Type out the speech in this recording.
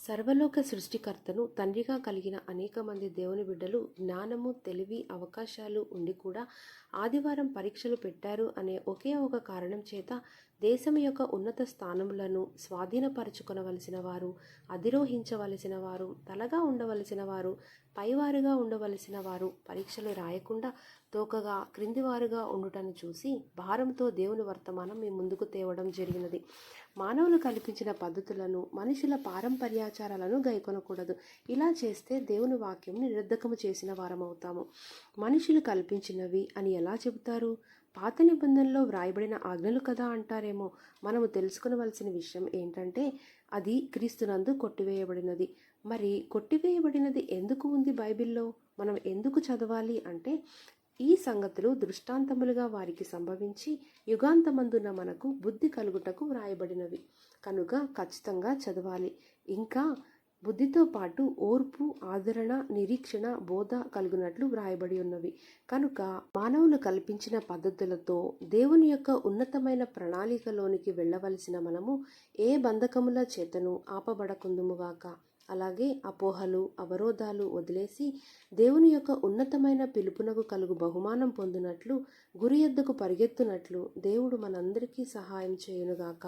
సర్వలోక సృష్టికర్తను తండ్రిగా కలిగిన అనేక మంది దేవుని బిడ్డలు జ్ఞానము, తెలివి, అవకాశాలు ఉండి కూడా ఆదివారం పరీక్షలు పెట్టారు అనే ఒకే ఒక కారణం చేత దేశం యొక్క ఉన్నత స్థానములను స్వాధీనపరచుకొనవలసిన వారు, అధిరోహించవలసిన వారు, తలగా ఉండవలసిన వారు, పైవారుగా ఉండవలసిన వారు పరీక్షలు రాయకుండా తోకగా క్రిందివారుగా ఉండుటను చూసి భారంతో దేవుని వర్తమానం మీ ముందుకు తేవడం జరిగినది. మానవులు కల్పించిన పద్ధతులను, మనుషుల పారంపర్యాచారాలను గైకొనకూడదు. ఇలా చేస్తే దేవుని వాక్యం నిరర్ధకము చేసిన వారమవుతాము. మనుషులు కల్పించినవి అని ఎలా చెబుతారు? పాత నిబంధనలో వ్రాయబడిన ఆజ్ఞలు కదా అంటారేమో. మనము తెలుసుకునవలసిన విషయం ఏంటంటే అది క్రీస్తునందు కొట్టివేయబడినది. మరి కొట్టివేయబడినది ఎందుకు ఉంది బైబిల్లో? మనం ఎందుకు చదవాలి అంటే ఈ సంగతులు దృష్టాంతములుగా వారికి సంభవించి యుగాంతమందున మనకు బుద్ధి కలుగుటకు వ్రాయబడినవి కనుక ఖచ్చితంగా చదవాలి. ఇంకా బుద్ధితో పాటు ఓర్పు, ఆదరణ, నిరీక్షణ, బోధ కలుగునట్లు వ్రాయబడి ఉన్నవి. కనుక మానవులు కల్పించిన పద్ధతులతో దేవుని యొక్క ఉన్నతమైన ప్రణాళికలోనికి వెళ్ళవలసిన మనము ఏ బంధకముల చేతను ఆపబడకుందుముగాక. అలాగే అపోహలు, అవరోధాలు వదిలేసి దేవుని యొక్క ఉన్నతమైన పిలుపునకు కలుగు బహుమానం పొందినట్లు, గురి యొద్దకు పరిగెత్తునట్లు దేవుడు మనందరికీ సహాయం చేయునుగాక.